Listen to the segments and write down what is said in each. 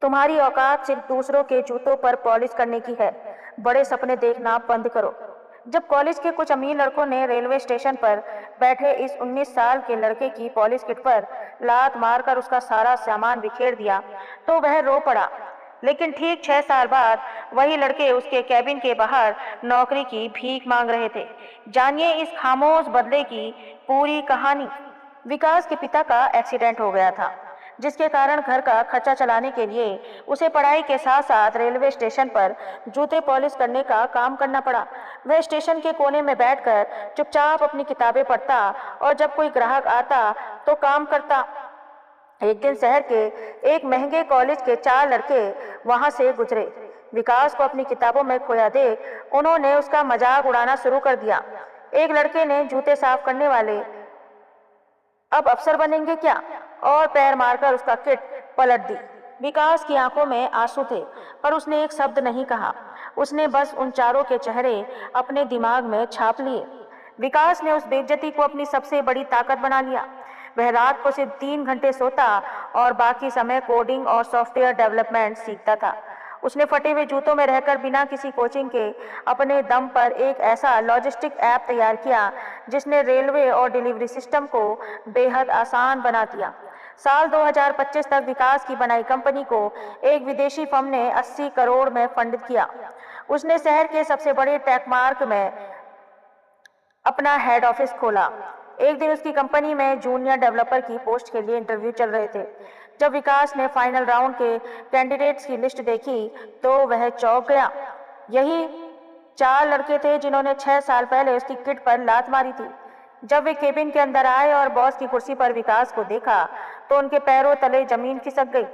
तुम्हारी औकात सिर्फ दूसरों के जूतों पर पॉलिश करने की है। बड़े सपने देखना बंद करो। जब कॉलेज के कुछ अमीर लड़कों ने रेलवे स्टेशन पर बैठे इस 19 साल के लड़के की पॉलिश किट पर लात मारकर उसका सारा सामान बिखेर दिया तो वह रो पड़ा। लेकिन ठीक 6 साल बाद वही लड़के उसके कैबिन के बाहर नौकरी की भीख मांग रहे थे। जानिए इस खामोश बदले की पूरी कहानी। विकास के पिता का एक्सीडेंट हो गया था, जिसके कारण घर का खर्चा चलाने के लिए उसे पढ़ाई के साथ साथ रेलवे स्टेशन पर जूते पॉलिश करने का काम करना पड़ा। वह स्टेशन के कोने में बैठकर चुपचाप अपनी किताबें पढ़ता और जब कोई ग्राहक आता तो काम करता। एक दिन शहर के एक महंगे कॉलेज के 4 लड़के वहां से गुजरे। विकास को अपनी किताबों में खोया देख उन्होंने उसका मजाक उड़ाना शुरू कर दिया। एक लड़के ने जूते साफ करने वाले अब अफसर बनेंगे क्या, और पैर मारकर उसका किट पलट दी। विकास की आंखों में आंसू थे, पर उसने एक शब्द नहीं कहा। उसने बस उन चारों के चेहरे अपने दिमाग में छाप लिए। विकास ने उस बेइज्जती को अपनी सबसे बड़ी ताकत बना लिया। वह रात को सिर्फ 3 घंटे सोता और बाकी समय कोडिंग और सॉफ्टवेयर डेवलपमेंट सीखता था। उसने फटे हुए जूतों में रहकर बिना किसी कोचिंग के अपने दम पर एक ऐसा लॉजिस्टिक ऐप तैयार किया जिसने रेलवे और डिलीवरी सिस्टम को बेहद आसान बना दिया। साल 2025 तक विकास की बनाई कंपनी को एक विदेशी फर्म ने 80 करोड़ में फंडित किया। उसने शहर के सबसे बड़े टेक मार्क में अपना हेड ऑफिस खोला। एक दिन उसकी कंपनी में जूनियर डेवलपर की पोस्ट के लिए इंटरव्यू चल रहे थे। जब विकास ने फाइनल राउंड के कैंडिडेट्स की लिस्ट देखी तो वह चौंक गया। यही 4 लड़के थे जिन्होंने 6 साल पहले उसकी किट पर लात मारी थी। जब वे केबिन के अंदर आए और बॉस की कुर्सी पर विकास को देखा तो उनके पैरों तले जमीन खिसक गई।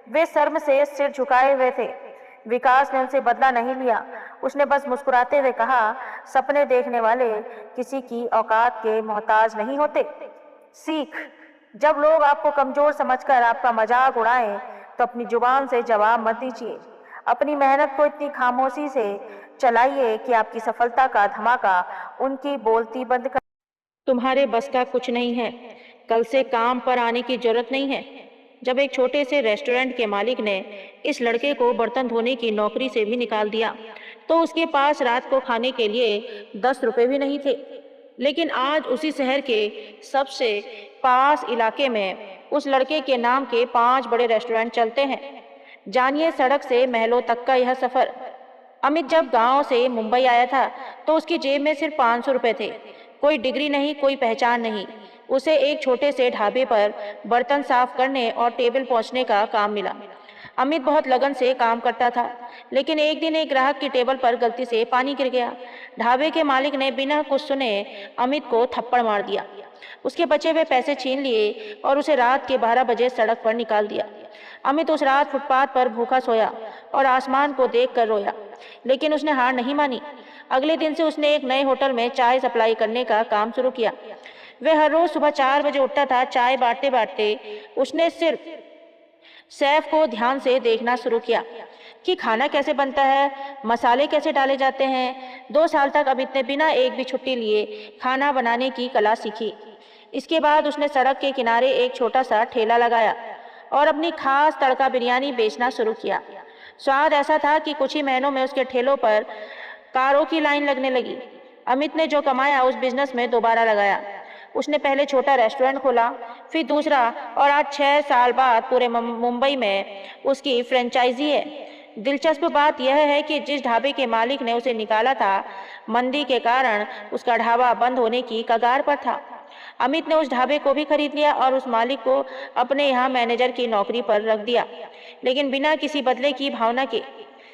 वे शर्म से सिर झुकाए हुए थे। विकास ने उनसे बदला नहीं लिया। उसने बस मुस्कुराते हुए कहा, सपने देखने वाले किसी की औकात के मोहताज नहीं होते। सीख, जब लोग आपको कमजोर समझकर आपका मजाक उड़ाएं तो अपनी जुबान से जवाब मत दीजिए। अपनी मेहनत को इतनी खामोशी से चलाइए कि आपकी सफलता का धमाका उनकी बोलती बंद कर। तुम्हारे बस का कुछ नहीं है। कल से काम पर आने की जरूरत नहीं है। जब एक छोटे से रेस्टोरेंट के मालिक ने इस लड़के को बर्तन धोने की नौकरी से भी निकाल दिया तो उसके पास रात को खाने के लिए 10 रुपए भी नहीं थे। लेकिन आज उसी शहर के सबसे पास इलाके में उस लड़के के नाम के 5 बड़े रेस्टोरेंट चलते हैं। जानिए सड़क से महलों तक का यह सफर। अमित जब गांव से मुंबई आया था तो उसकी जेब में सिर्फ 500 रुपए थे। कोई डिग्री नहीं, कोई पहचान नहीं। उसे एक छोटे से ढाबे पर बर्तन साफ करने और टेबल पहुंचने का काम मिला। अमित बहुत लगन से काम करता था, लेकिन एक दिन एक ग्राहक की टेबल पर गलती से पानी गिर गया। ढाबे के मालिक ने बिना कुछ सुने अमित को थप्पड़ मार दिया। उसके बचे हुए पैसे छीन लिए और उसे रात के 12 बजे सड़क पर निकाल दिया। अमित उस रात फुटपाथ पर भूखा सोया और आसमान को देख कर रोया, लेकिन उसने हार नहीं मानी। अगले दिन से उसने एक नए होटल में चाय सप्लाई करने का काम शुरू किया। वह हर रोज सुबह 4 बजे उठता था। चाय बांटते बांटते उसने सिर्फ शेफ को ध्यान से देखना शुरू किया कि खाना कैसे बनता है, मसाले कैसे डाले जाते हैं। 2 साल तक अमित ने बिना एक भी छुट्टी लिए खाना बनाने की कला सीखी। इसके बाद उसने सड़क के किनारे एक छोटा सा ठेला लगाया और अपनी खास तड़का बिरयानी बेचना शुरू किया। स्वाद ऐसा था कि कुछ ही महीनों में उसके ठेलों पर कारों की लाइन लगने लगी। अमित ने जो कमाया उस बिजनेस में दोबारा लगाया। उसने पहले छोटा रेस्टोरेंट खोला, फिर दूसरा, और आज 6 साल बाद पूरे मुंबई में उसकी फ्रेंचाइजी है। दिलचस्प बात यह है कि जिस ढाबे के मालिक ने उसे निकाला था, मंदी के कारण उसका ढाबा बंद होने की कगार पर था। अमित ने उस ढाबे को भी खरीद लिया और उस मालिक को अपने यहाँ मैनेजर की नौकरी पर रख दिया, लेकिन बिना किसी बदले की भावना के।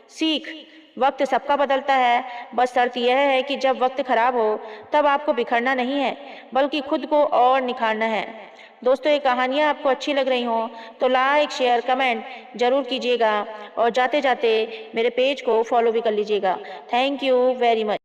सीख, वक्त सबका बदलता है, बस शर्त यह है कि जब वक्त खराब हो तब आपको बिखरना नहीं है, बल्कि खुद को और निखारना है। दोस्तों, ये कहानियाँ आपको अच्छी लग रही हों तो लाइक, शेयर, कमेंट जरूर कीजिएगा और जाते जाते मेरे पेज को फॉलो भी कर लीजिएगा। Thank you very much.